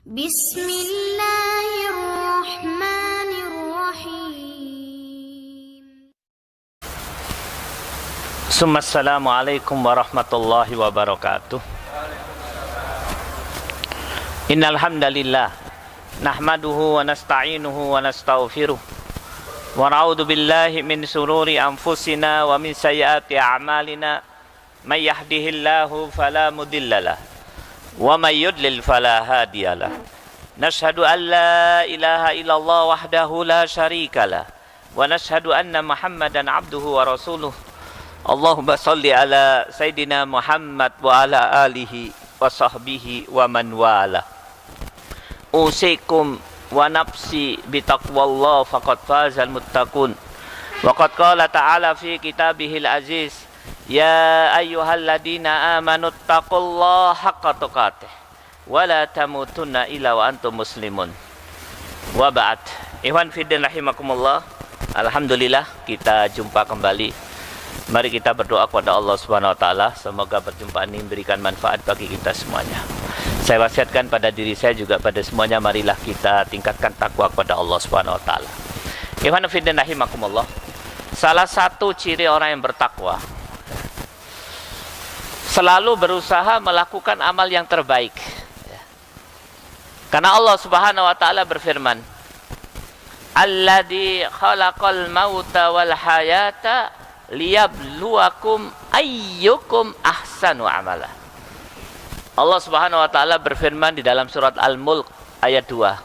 Bismillahirrahmanirrahim. Assalamualaikum warahmatullahi wabarakatuh. Innal hamdalillah nahmaduhu wa nasta'inuhu wa nastaghfiruh wa na'udzu billahi min shururi anfusina wa min sayyiati a'malina may yahdihillahu fala mudhillalah wa may yudlil fala hadiyalah. Nashhadu an la ilaha illallah wahdahu la syarikalah wa nashhadu anna Muhammadan abduhu wa rasuluh. Allahumma salli ala Sayyidina Muhammad wa ala alihi wa sahbihi wa man wala. Usikum wa nafsi bitaqwallah faqad fazal muttaqun. Wa qad qala ta'ala fi kitabihil aziz, ya ayyuhalladzina amanu taqullaha haqqa tuqatih wa la tamutunna illa wa antum muslimun. Wa ba'd. Ikhwan fiddin rahimakumullah. Alhamdulillah kita jumpa kembali. Mari kita berdoa kepada Allah Subhanahu wa taala, semoga perjumpaan ini memberikan manfaat bagi kita semuanya. Saya wasiatkan pada diri saya juga pada semuanya, marilah kita tingkatkan takwa kepada Allah Subhanahu wa taala. Ikhwan fillah rahimakumullah. Salah satu ciri orang yang bertakwa selalu berusaha melakukan amal yang terbaik. Karena Allah Subhanahu wa taala berfirman, "Alladzi khalaqal mauta wal hayata liyabluwakum ayyukum ahsanu amala." Allah Subhanahu wa taala berfirman di dalam surat Al-Mulk ayat 2.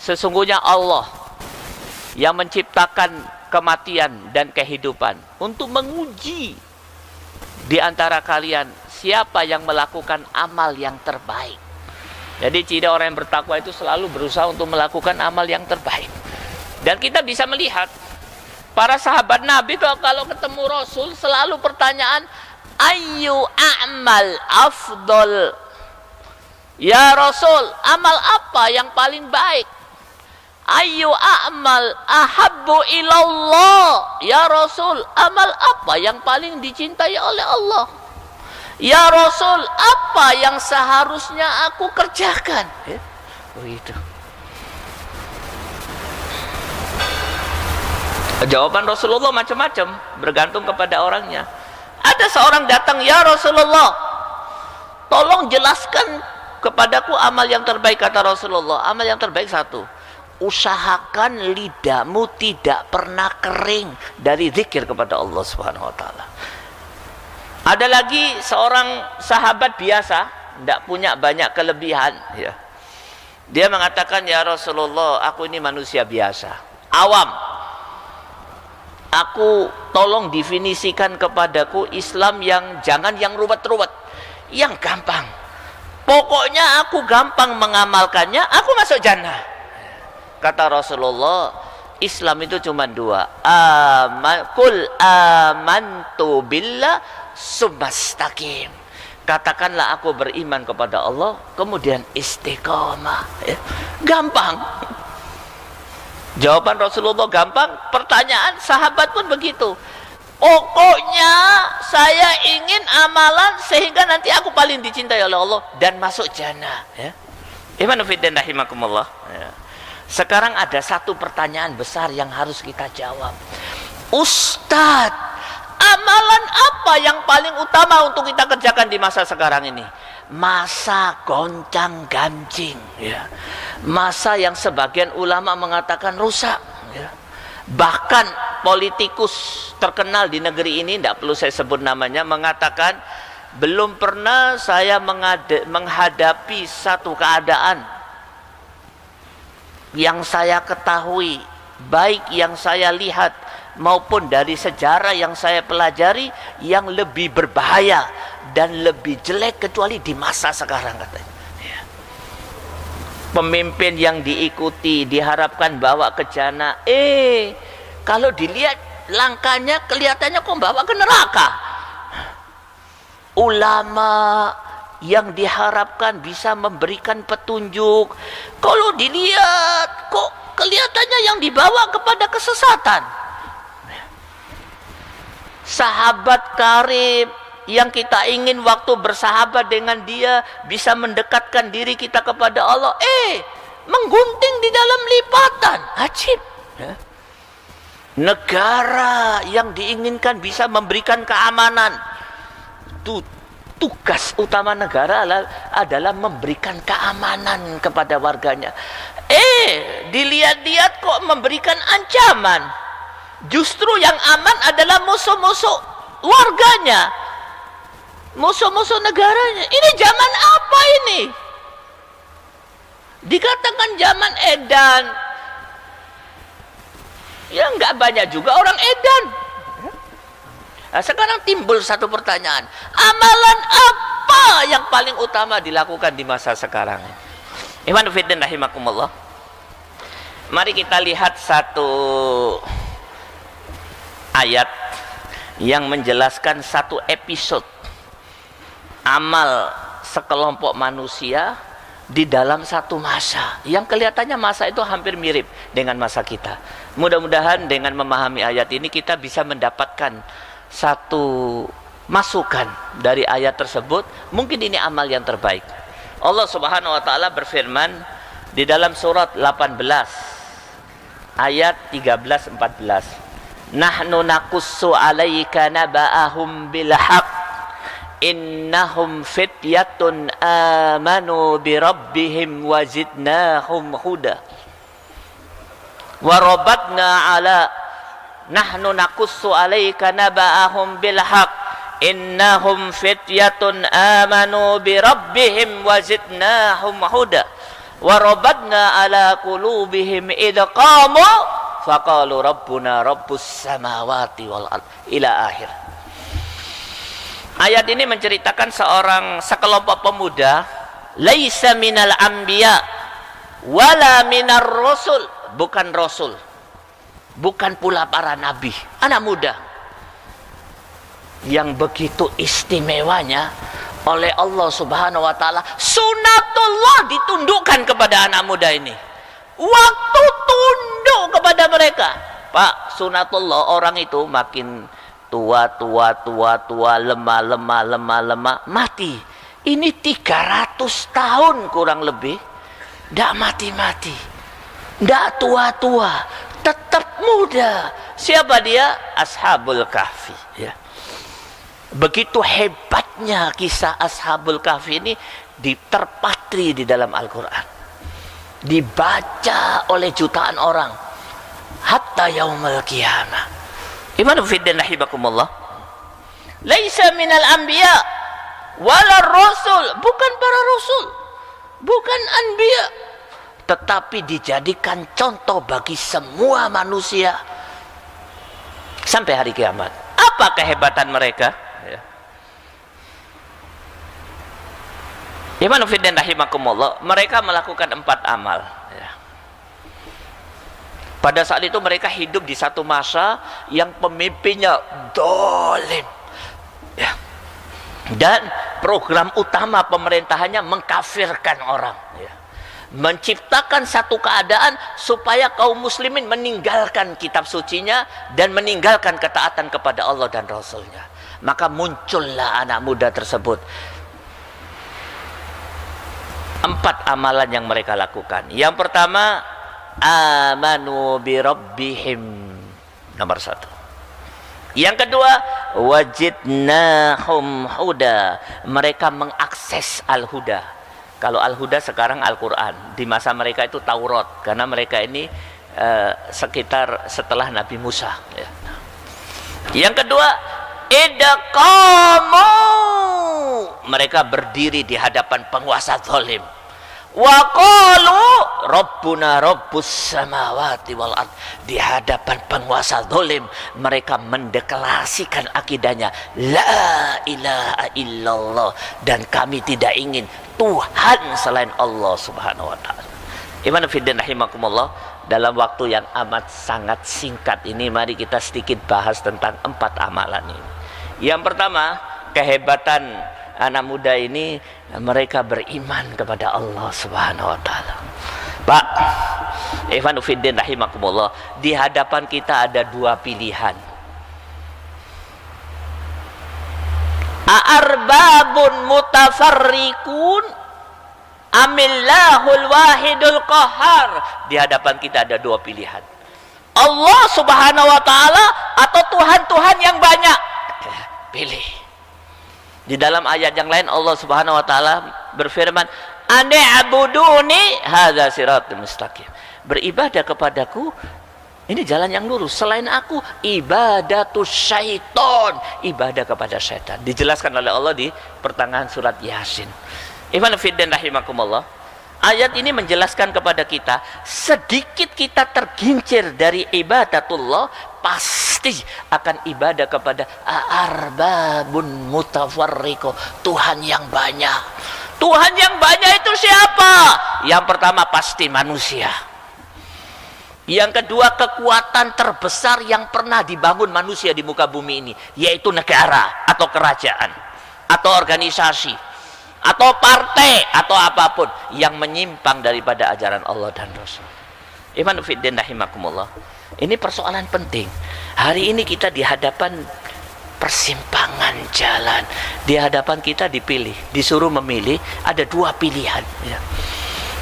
Sesungguhnya Allah yang menciptakan kematian dan kehidupan untuk menguji di antara kalian siapa yang melakukan amal yang terbaik. Jadi ciri orang yang bertakwa itu selalu berusaha untuk melakukan amal yang terbaik. Dan kita bisa melihat para sahabat Nabi itu kalau ketemu Rasul selalu pertanyaan, ayyu a'mal afdol. Ya Rasul, amal apa yang paling baik? Ayyu a'mal ahabbu ilallah. Ya Rasul, amal apa yang paling dicintai oleh Allah? Ya Rasul, apa yang seharusnya aku kerjakan? Begitu. Jawaban Rasulullah macam-macam, bergantung kepada orangnya. Ada seorang datang, ya Rasulullah, tolong jelaskan kepadaku amal yang terbaik. Kata Rasulullah, amal yang terbaik satu, usahakan lidahmu tidak pernah kering dari zikir kepada Allah Subhanahu wa taala. Ada lagi seorang sahabat biasa, tidak punya banyak kelebihan, ya. Dia mengatakan, ya Rasulullah, aku ini manusia biasa, awam. Aku tolong definisikan kepadaku Islam yang jangan yang ruwet-ruwet, yang gampang. Pokoknya aku gampang mengamalkannya, aku masuk jannah. Kata Rasulullah, Islam itu cuma dua. Kul amantu billah sumastaqim. Katakanlah aku beriman kepada Allah, kemudian istiqomah. Gampang. Jawaban Rasulullah gampang, pertanyaan sahabat pun begitu. Pokoknya saya ingin amalan sehingga nanti aku paling dicintai oleh Allah dan masuk jannah. Iman fiddin rahimakumullah. Sekarang ada satu pertanyaan besar yang harus kita jawab. Ustadz, amalan apa yang paling utama untuk kita kerjakan di masa sekarang ini? Masa goncang ganjing, ya. Masa yang sebagian ulama mengatakan rusak, ya. Bahkan politikus terkenal di negeri ini, tidak perlu saya sebut namanya, mengatakan belum pernah saya menghadapi satu keadaan yang saya ketahui, baik yang saya lihat maupun dari sejarah yang saya pelajari, yang lebih berbahaya dan lebih jelek kecuali di masa sekarang, katanya. Pemimpin yang diikuti diharapkan bawa ke jannah, kalau dilihat langkahnya kelihatannya kok bawa ke neraka. Ulama yang diharapkan bisa memberikan petunjuk, kalau dilihat kok kelihatannya yang dibawa kepada kesesatan. Sahabat karib, yang kita ingin waktu bersahabat dengan dia bisa mendekatkan diri kita kepada Allah, menggunting di dalam lipatan. Ajib. Ya. Negara yang diinginkan bisa memberikan keamanan, tugas utama negara adalah memberikan keamanan kepada warganya. Dilihat-lihat kok memberikan ancaman. Justru yang aman adalah musuh-musuh warganya, musuh-musuh negaranya. Ini zaman apa ini? Dikatakan zaman edan. Ya nggak banyak juga orang edan. Nah, sekarang timbul satu pertanyaan. Amalan apa yang paling utama dilakukan di masa sekarang? Iman fiddin rahimakumullah. Mari kita lihat satu ayat yang menjelaskan satu episode amal sekelompok manusia di dalam satu masa yang kelihatannya masa itu hampir mirip dengan masa kita. Mudah-mudahan dengan memahami ayat ini kita bisa mendapatkan satu masukan dari ayat tersebut. Mungkin ini amal yang terbaik. Allah Subhanahu wa taala berfirman di dalam surat 18 ayat 13-14. Nahnu naqussu 'alaika naba'ahum bil haqq innahum fityatun amanu bi rabbihim wazidnahum huda warabatna ala nahnu naqussu 'alaika naba'ahum bil haqq innahum fityatun amanu bi rabbihim wazidnahum huda warabatna ala qulubihim idh qamu faqalu rabbuna rabbus samawati wal ard ila akhir. Ayat ini menceritakan sekelompok pemuda, laisa minal anbiya wala minar rasul, bukan rasul, bukan pula para nabi, anak muda yang begitu istimewanya oleh Allah Subhanahu wa taala. Sunatullah ditundukkan kepada anak muda ini. Waktu tunduk kepada mereka. Pak, sunatullah, orang itu makin tua, lemah, mati. Ini 300 tahun kurang lebih, tidak mati-mati, tidak tua-tua, tetap muda. Siapa dia? Ashabul Kahfi. Ya. Begitu hebatnya kisah Ashabul Kahfi ini terpatri di dalam Al-Quran, dibaca oleh jutaan orang hatta yaumul qiyamah. Imanu fiddin rahimakumullah. Laisa minal anbiya wala rasul, bukan para rasul, bukan anbiya, tetapi dijadikan contoh bagi semua manusia sampai hari kiamat. Apa kehebatan mereka? Imanu fiddin rahimakumullah. Mereka melakukan 4 amal. Pada saat itu mereka hidup di satu masa yang pemimpinnya dolim, ya. Dan program utama pemerintahannya mengkafirkan orang, ya. Menciptakan satu keadaan supaya kaum muslimin meninggalkan kitab sucinya dan meninggalkan ketaatan kepada Allah dan Rasulnya. Maka muncullah anak muda tersebut. 4 amalan yang mereka lakukan. Yang pertama, amanu bi rabbihim, nomor 1. Yang kedua, wajidnahum huda, mereka mengakses al-huda. Kalau al-huda sekarang Al-Quran, di masa mereka itu Taurat, karena mereka ini sekitar setelah Nabi Musa, ya. Yang kedua, idqamu, mereka berdiri di hadapan penguasa zalim. Wa qalu rabbuna rabbus samawati wal ard, di hadapan penguasa zalim mereka mendeklarasikan akidahnya, la ilaha illallah, dan kami tidak ingin Tuhan selain Allah Subhanahu wa taala. Iman fiddin rahimakumullah. Dalam waktu yang amat sangat singkat ini, mari kita sedikit bahas tentang 4 amalan ini. Yang pertama, kehebatan anak muda ini, mereka beriman kepada Allah Subhanahu wa taala. Pak, Ikhwanu fiddin rahimakumullah, di hadapan kita ada 2 pilihan. A'arbabun mutafarriqun amillahul wahidul qahar. Di hadapan kita ada dua pilihan, Allah subhanahu wa ta'ala atau Tuhan-Tuhan yang banyak. Pilih. Di dalam ayat yang lain Allah subhanahu wa ta'ala berfirman, Ani'buduni hadza siratul mustaqim. Beribadah kepadaku, ini jalan yang lurus. Selain aku, ibadatus syaiton, ibadah kepada syaitan. Dijelaskan oleh Allah di pertengahan surat Yasin. Ikhwan fillah rahimakumullah. Ayat ini menjelaskan kepada kita, sedikit kita tergincir dari ibadatullah, pasti akan ibadah kepada arbabun mutafarriqo, Tuhan yang banyak. Tuhan yang banyak itu siapa? Yang pertama pasti manusia. Yang kedua, kekuatan terbesar yang pernah dibangun manusia di muka bumi ini, yaitu negara atau kerajaan atau organisasi atau partai atau apapun yang menyimpang daripada ajaran Allah dan Rasul. Iman fiddin rahimakumullah. Ini persoalan penting. Hari ini kita di hadapan persimpangan jalan. Di hadapan kita dipilih, disuruh memilih, ada dua pilihan. Ya.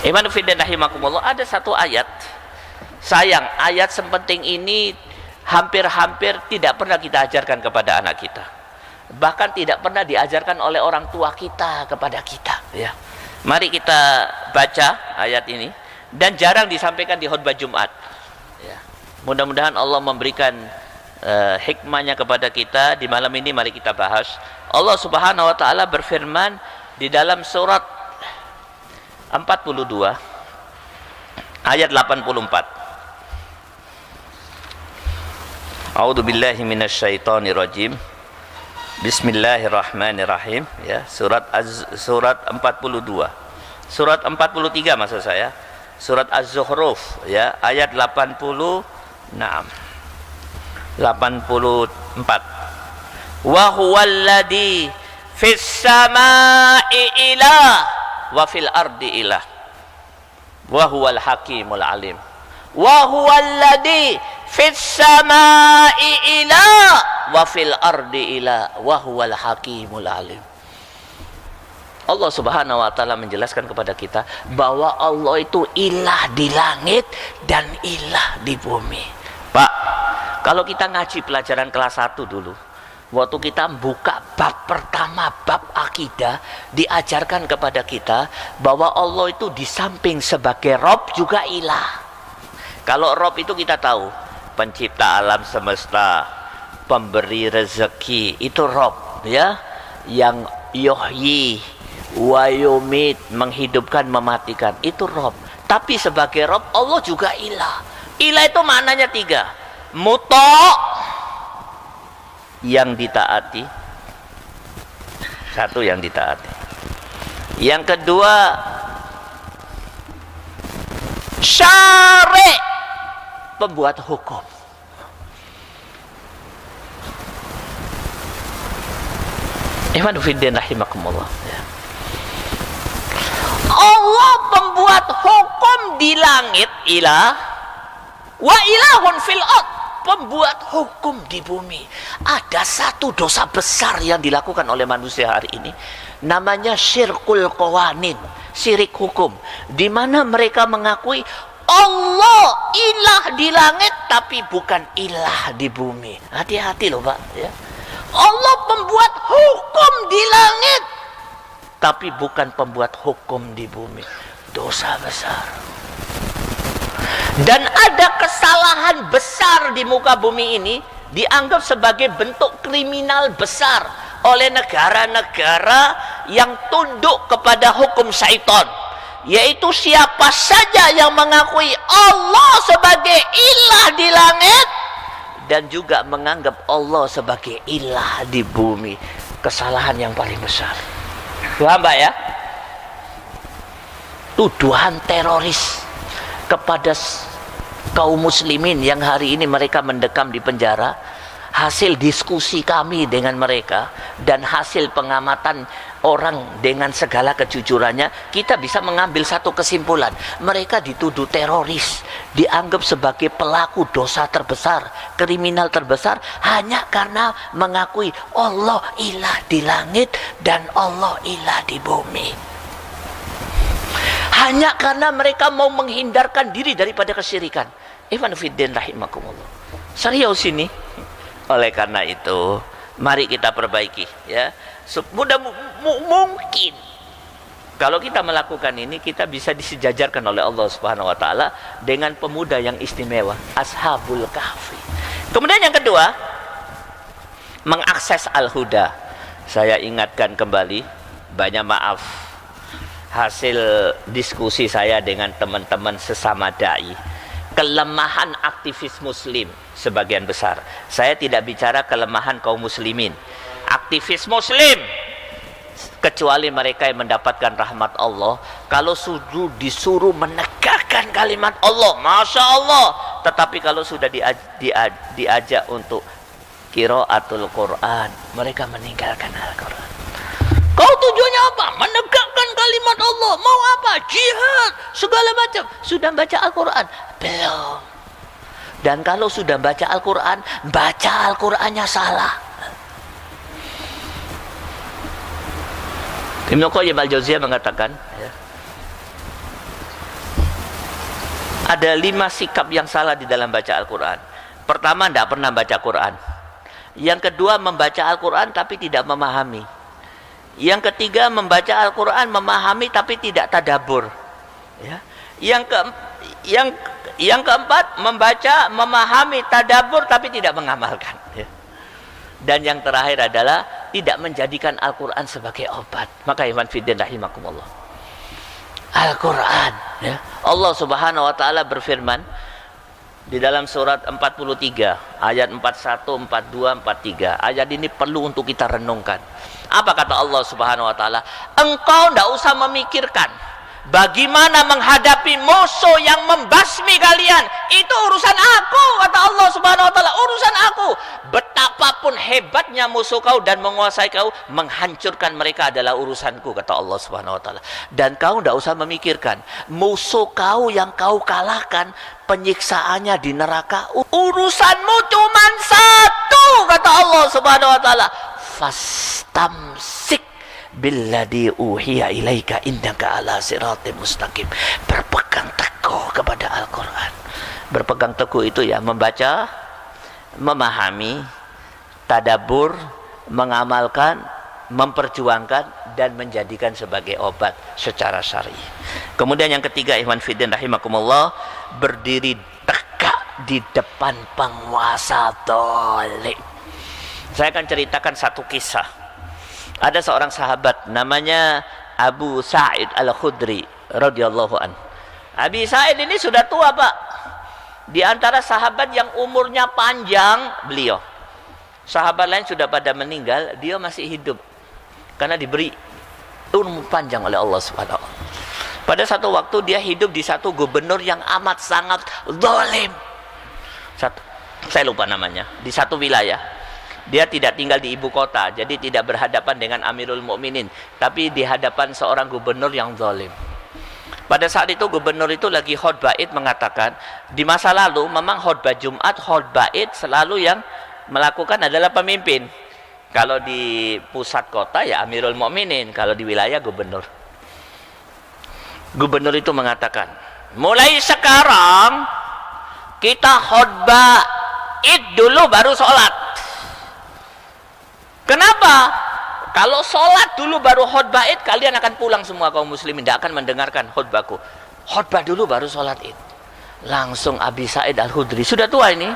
Iman fiddin rahimakumullah. Ada satu ayat. Sayang, ayat sepenting ini hampir-hampir tidak pernah kita ajarkan kepada anak kita. Bahkan tidak pernah diajarkan oleh orang tua kita kepada kita. Ya. Mari kita baca ayat ini. Dan jarang disampaikan di khutbah Jumat. Ya. Mudah-mudahan Allah memberikan hikmahnya kepada kita. Di malam ini mari kita bahas. Allah subhanahu wa ta'ala berfirman di dalam surat 42 ayat 84. A'udzu billahi minasyaitonir rajim. Bismillahirrahmanirrahim. Ya, surat 42. Surat 43 maksud saya. Surat Az-Zukhruf ya, ayat 86. 84. Wa huwallazi fis samai ilah wa fil ardi ilah. Wa huwal hakimul alim. Wa huwallazi fis samai ilah wa fil ardi ilah wa huwal hakimul alim. Allah subhanahu wa ta'ala menjelaskan kepada kita bahwa Allah itu ilah di langit dan ilah di bumi. Pak, kalau kita ngaji pelajaran kelas 1 dulu, waktu kita buka bab pertama, bab akidah, diajarkan kepada kita bahwa Allah itu di samping sebagai Rob juga ilah. Kalau Rob itu kita tahu, pencipta alam semesta, pemberi rezeki, itu Rob ya, yang yuhyi wa yumit, menghidupkan mematikan, itu Rob. Tapi sebagai Rob Allah juga ilah. Ilah itu maknanya 3. Muta', yang ditaati. 1 yang ditaati. Yang kedua syari', pembuat hukum. Ikhwan fillah rahimakumullah. Allah pembuat hukum di langit, ilah, wa ilahun fil ard, pembuat hukum di bumi. Ada satu dosa besar yang dilakukan oleh manusia hari ini, namanya syirkul qawanin, syirik hukum, di mana mereka mengakui Allah ilah di langit tapi bukan ilah di bumi. Hati-hati loh Pak ya. Allah pembuat hukum di langit tapi bukan pembuat hukum di bumi. Dosa besar. Dan ada kesalahan besar di muka bumi ini, dianggap sebagai bentuk kriminal besar oleh negara-negara yang tunduk kepada hukum syaitan, yaitu siapa saja yang mengakui Allah sebagai ilah di langit dan juga menganggap Allah sebagai ilah di bumi. Kesalahan yang paling besar. Paham Pak ya? Tuduhan teroris kepada kaum muslimin yang hari ini mereka mendekam di penjara hasil diskusi kami dengan mereka dan hasil pengamatan orang dengan segala kejujurannya, kita bisa mengambil satu kesimpulan. Mereka dituduh teroris, dianggap sebagai pelaku dosa terbesar, kriminal terbesar, hanya karena mengakui Allah ilah di langit dan Allah ilah di bumi. Hanya karena mereka mau menghindarkan diri daripada kesyirikan. Ikhwan fiddin rahimakumullah. Serius ini. Oleh karena itu, mari kita perbaiki, ya. Mudah mungkin kalau kita melakukan ini, kita bisa disejajarkan oleh Allah Subhanahu wa taala dengan pemuda yang istimewa, Ashabul Kahfi. Kemudian yang kedua, mengakses Al-Huda. Saya ingatkan kembali, banyak maaf, hasil diskusi saya dengan teman-teman sesama dai, kelemahan aktivis muslim sebagian besar. Saya tidak bicara kelemahan kaum muslimin, aktivis muslim, kecuali mereka yang mendapatkan rahmat Allah. Kalau sudah disuruh menegakkan kalimat Allah, Masya Allah, tetapi kalau sudah diajak untuk qiraatul Quran, mereka meninggalkan Al-Quran. Kau tujuannya apa? Menegakkan kalimat Allah. Mau apa? Jihad, segala macam. Sudah baca Al-Quran? Belum. Dan kalau sudah baca Al-Quran, baca Al-Qurannya salah. Ibnu Qayyim al-Jauziyah mengatakan, ya, ada 5 sikap yang salah di dalam baca Al-Quran. Pertama, tidak pernah baca Quran. Yang kedua, membaca Al-Quran tapi tidak memahami. Yang ketiga, membaca Al-Quran memahami tapi tidak tadabbur, ya. Yang keempat, membaca memahami tadabbur tapi tidak mengamalkan, ya. Dan yang terakhir adalah tidak menjadikan Al-Quran sebagai obat. Maka iman fiddin rahimakumullah, Al-Quran, ya, Allah Subhanahu wa taala berfirman di dalam surat 43 ayat 41, 42, 43. Ayat ini perlu untuk kita renungkan. Apa kata Allah Subhanahu wa taala? Engkau tidak usah memikirkan bagaimana menghadapi musuh yang membasmi kalian. Itu urusan aku, kata Allah Subhanahu wa taala. Urusan aku. Betapapun hebatnya musuh kau dan menguasai kau, menghancurkan mereka adalah urusanku, kata Allah Subhanahu wa taala. Dan kau tidak usah memikirkan musuh kau yang kau kalahkan, penyiksaannya di neraka. Urusanmu cuma satu, kata Allah Subhanahu wa taala. Fastamsik billadhi uhiya ilaika innaka ala siratim mustaqim. Berpegang teguh kepada Al-Quran. Berpegang teguh itu ya membaca, memahami, tadabbur, mengamalkan, memperjuangkan, dan menjadikan sebagai obat secara syar'i. Kemudian yang ketiga, ikhwan fiddin rahimakumullah, berdiri tegak di depan penguasa zalim. Saya akan ceritakan satu kisah. Ada seorang sahabat namanya Abu Sa'id Al-Khudri radhiyallahu an. Abi Sa'id ini sudah tua, Pak. Di antara sahabat yang umurnya panjang, beliau. Sahabat lain sudah pada meninggal, dia masih hidup karena diberi umur panjang oleh Allah Subhanahu wa taala. Pada satu waktu dia hidup di satu gubernur yang amat sangat zalim. Saya lupa namanya, di satu wilayah. Dia tidak tinggal di ibu kota, jadi tidak berhadapan dengan Amirul Mukminin, tapi di hadapan seorang gubernur yang zalim. Pada saat itu gubernur itu lagi khutbah Id mengatakan, di masa lalu memang khutbah Jumat, khutbah Id selalu yang melakukan adalah pemimpin. Kalau di pusat kota ya Amirul Mukminin, kalau di wilayah gubernur. Gubernur itu mengatakan, mulai sekarang kita khutbah Id dulu baru sholat. Kenapa? Kalau sholat dulu baru khutbah Id, kalian akan pulang semua kaum muslimin, tidak akan mendengarkan khutbahku. Khutbah dulu baru sholat Id. Langsung Abi Sa'id Al-Khudri, sudah tua ini,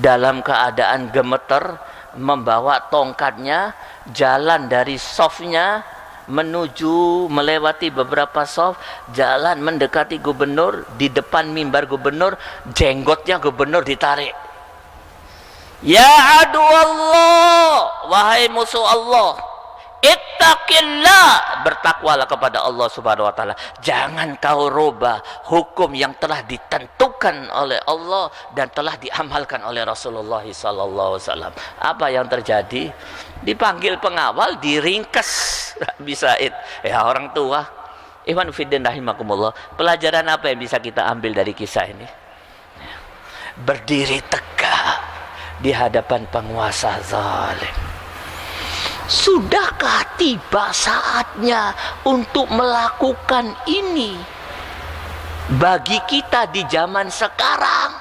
dalam keadaan gemeter, membawa tongkatnya, jalan dari sofnya, menuju melewati beberapa sof, jalan mendekati gubernur, di depan mimbar gubernur, jenggotnya gubernur ditarik. Ya adu Allah, wahai musuh Allah, Ittaqillah, bertakwalah kepada Allah Subhanahu wa taala. Jangan kau rubah hukum yang telah ditentukan oleh Allah dan telah diamalkan oleh Rasulullah sallallahu alaihi wasallam. Apa yang terjadi? Dipanggil pengawal, diringkes bisa ya orang tua. Ikhwan fillah rahimakumullah. Pelajaran apa yang bisa kita ambil dari kisah ini? Berdiri tegak di hadapan penguasa zalim. Sudahkah tiba saatnya untuk melakukan ini bagi kita di zaman sekarang?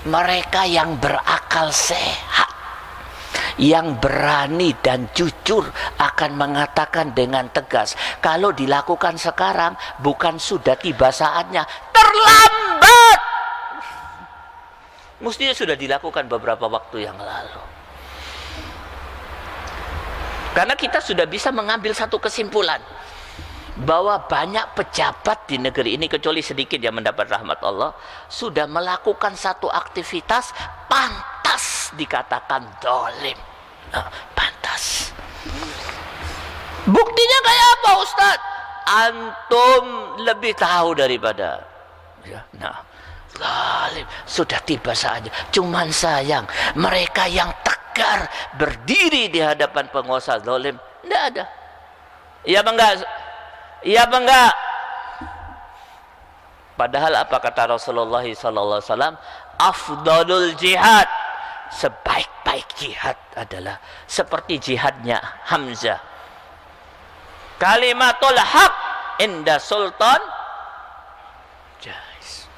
Mereka yang berakal sehat, yang berani dan jujur akan mengatakan dengan tegas, kalau dilakukan sekarang bukan sudah tiba saatnya, terlambat. Mestinya sudah dilakukan beberapa waktu yang lalu. Karena kita sudah bisa mengambil satu kesimpulan bahwa banyak pejabat di negeri ini, kecuali sedikit yang mendapat rahmat Allah, sudah melakukan satu aktivitas pantas dikatakan zalim. Nah, pantas. Buktinya kayak apa, Ustadz? Antum lebih tahu daripada ya. Nah, zalim sudah tiba saatnya. Cuman sayang mereka yang tegar berdiri di hadapan penguasa zalim tidak ada. Iya apa enggak? Iya apa enggak? Padahal apa kata Rasulullah sallallahu alaihi wasallam? Afdalul jihad, sebaik-baik jihad adalah seperti jihadnya Hamzah. Kalimatul haq inda sultan jais.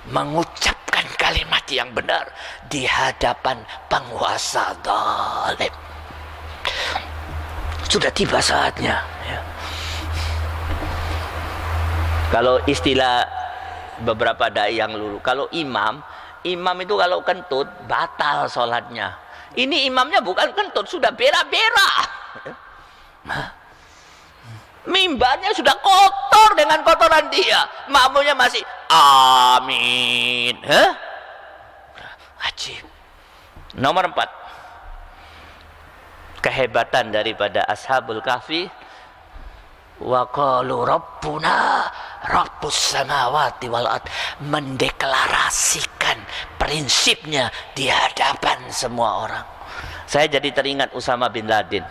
Mengucapkan kalimat yang benar di hadapan penguasa zalim. Sudah tiba saatnya ya. Kalau istilah beberapa dai yang dulu, kalau imam itu kalau kentut batal sholatnya. Ini imamnya bukan kentut, sudah berak-berak. Mimbarnya sudah kotor dengan kotoran dia, makmumnya masih amin. Ajib. Nomor 4, kehebatan daripada ashabul kahfi. Wa qalu rabbuna rabbus samawati wal ard, mendeklarasikan prinsipnya di hadapan semua orang. Saya jadi teringat Usama bin Laden.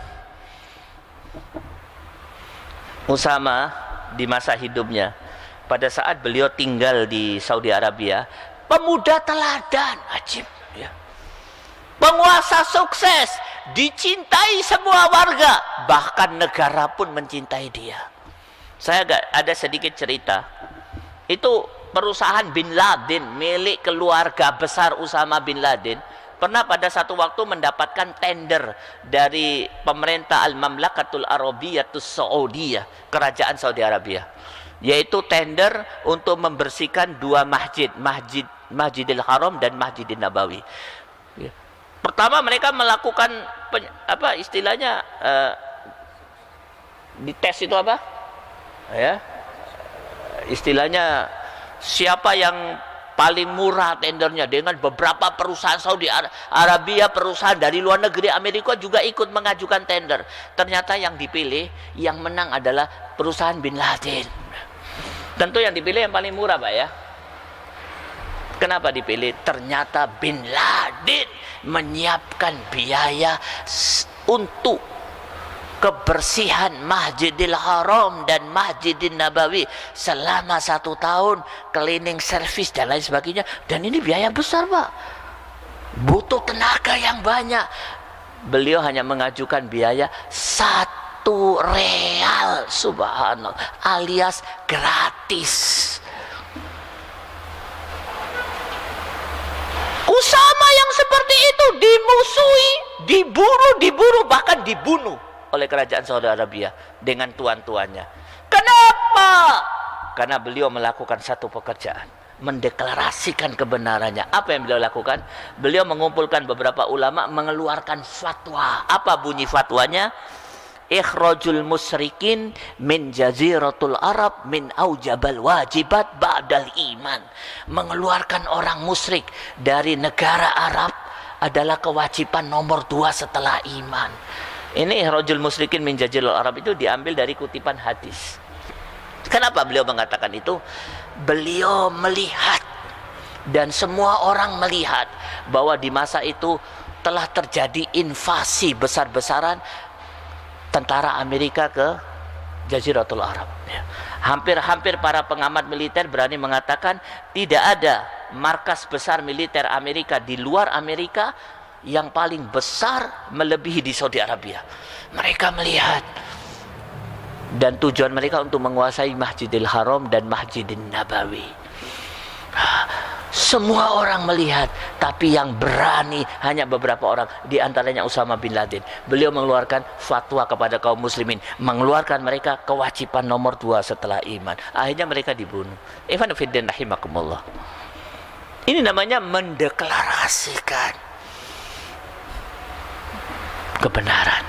Usama di masa hidupnya, pada saat beliau tinggal di Saudi Arabia, pemuda teladan, ajib ya. Penguasa sukses, dicintai semua warga, bahkan negara pun mencintai dia. Saya ada sedikit cerita. Itu perusahaan Bin Laden, milik keluarga besar Usama bin Laden, pernah pada satu waktu mendapatkan tender dari pemerintah Al-Mamlakatul Arabiyatus Saudiyah, kerajaan Saudi Arabia, yaitu tender untuk membersihkan 2 Masjidil Haram dan Masjidil Nabawi. Pertama mereka melakukan istilahnya dites itu apa? Ya. Istilahnya siapa yang paling murah tendernya, dengan beberapa perusahaan Saudi Arabia, perusahaan dari luar negeri, Amerika juga ikut mengajukan tender. Ternyata yang dipilih, yang menang adalah perusahaan Bin Laden. Tentu yang dipilih yang paling murah, Pak ya. Kenapa dipilih? Ternyata Bin Laden menyiapkan biaya untuk kebersihan Masjidil Haram dan Masjidil Nabawi selama 1 tahun, cleaning service dan lain sebagainya. Dan ini biaya besar, Pak, butuh tenaga yang banyak. Beliau hanya mengajukan biaya 1 real, subhanallah, alias gratis. Usama yang seperti itu dimusuhi, diburu, bahkan dibunuh oleh kerajaan Saudi Arabia dengan tuan-tuannya. Kenapa? Karena beliau melakukan satu pekerjaan, mendeklarasikan kebenarannya. Apa yang beliau lakukan? Beliau mengumpulkan beberapa ulama, mengeluarkan fatwa. Apa bunyi fatwanya? Ikhrajul musyrikin min jaziratul Arab min aujabal wajibat ba'dal iman. Mengeluarkan orang musyrik dari negara Arab adalah kewajiban nomor 2 setelah iman. Ini Rajul Musyrikin min Jaziril Arab itu diambil dari kutipan hadis. Kenapa beliau mengatakan itu? Beliau melihat dan semua orang melihat bahwa di masa itu telah terjadi invasi besar-besaran tentara Amerika ke Jaziratul Arab. Hampir-hampir para pengamat militer berani mengatakan tidak ada markas besar militer Amerika di luar Amerika yang paling besar melebihi di Saudi Arabia. Mereka melihat dan tujuan mereka untuk menguasai Masjidil Haram dan Masjidil Nabawi. Semua orang melihat, tapi yang berani hanya beberapa orang, di antaranya Usama bin Laden. Beliau mengeluarkan fatwa kepada kaum muslimin, mengeluarkan mereka kewajiban nomor 2 setelah iman. Akhirnya mereka dibunuh. Ikhwan fillah rahimakumullah. Ini namanya mendeklarasikan kebenaran.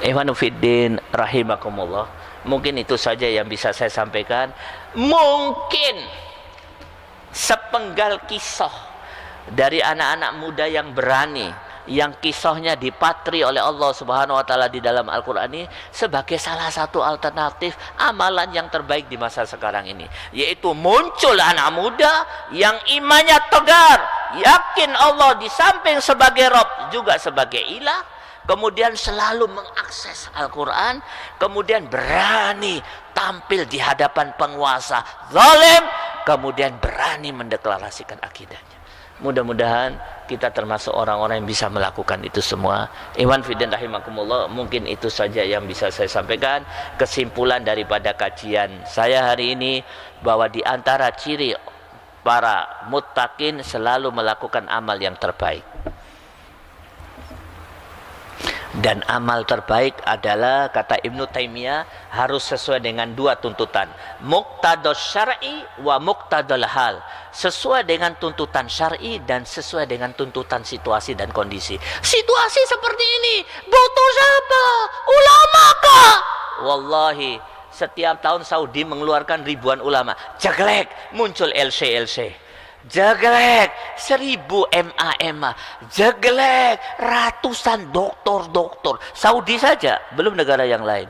Ikhwan fillah rahimakumullah. Mungkin itu saja yang bisa saya sampaikan. Mungkin sepenggal kisah dari anak-anak muda yang berani, yang kisahnya dipatri oleh Allah Subhanahu wa taala di dalam Al-Qur'an ini sebagai salah satu alternatif amalan yang terbaik di masa sekarang ini, yaitu muncul anak muda yang imannya tegar, yakin Allah di samping sebagai Rabb juga sebagai ilah, kemudian selalu mengakses Al-Quran, kemudian berani tampil di hadapan penguasa zalim, kemudian berani mendeklarasikan akidahnya. Mudah-mudahan kita termasuk orang-orang yang bisa melakukan itu semua. Ikhwan fillah rahimakumullah, mungkin itu saja yang bisa saya sampaikan. Kesimpulan daripada kajian saya hari ini, bahwa di antara ciri para muttaqin selalu melakukan amal yang terbaik. Dan amal terbaik adalah, kata Ibnu Taimiyah, harus sesuai dengan 2 tuntutan, muqtados syar'i wa muqtadal hal, sesuai dengan tuntutan syar'i dan sesuai dengan tuntutan situasi dan kondisi. Situasi seperti ini butuh siapa? Ulama kah? Wallahi setiap tahun Saudi mengeluarkan ribuan ulama, jeglek muncul LC, jeglek 1000 MA, jeglek ratusan doktor. Saudi saja, belum negara yang lain.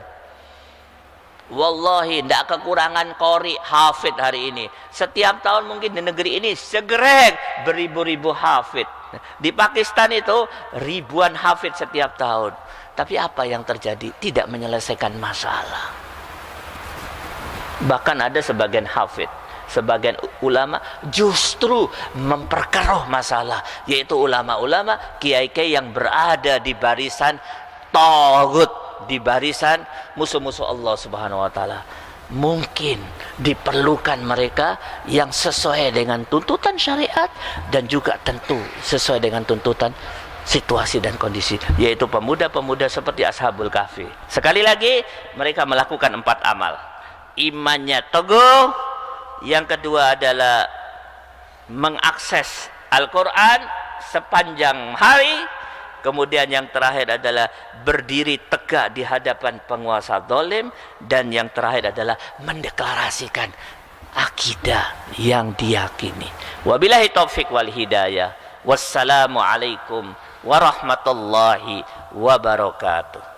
Wallahi tidak kekurangan qori hafid hari ini. Setiap tahun mungkin di negeri ini segrek beribu-ribu hafid. Di Pakistan itu ribuan hafid setiap tahun. Tapi apa yang terjadi? Tidak menyelesaikan masalah. Bahkan ada sebagian hafid, sebagian ulama justru memperkeruh masalah, yaitu ulama-ulama, kiai-kiai yang berada di barisan taghut, di barisan musuh-musuh Allah Subhanahu wa taala. Mungkin diperlukan mereka yang sesuai dengan tuntutan syariat dan juga tentu sesuai dengan tuntutan situasi dan kondisi, yaitu pemuda-pemuda seperti Ashabul Kahfi. Sekali lagi, mereka melakukan 4 amal. Imannya teguh, yang kedua adalah mengakses Al-Quran sepanjang hari, kemudian yang terakhir adalah berdiri tegak di hadapan penguasa zalim, dan yang terakhir adalah mendeklarasikan akidah yang diyakini. Wabillahi taufik wal hidayah. Wassalamualaikum warahmatullahi wabarakatuh.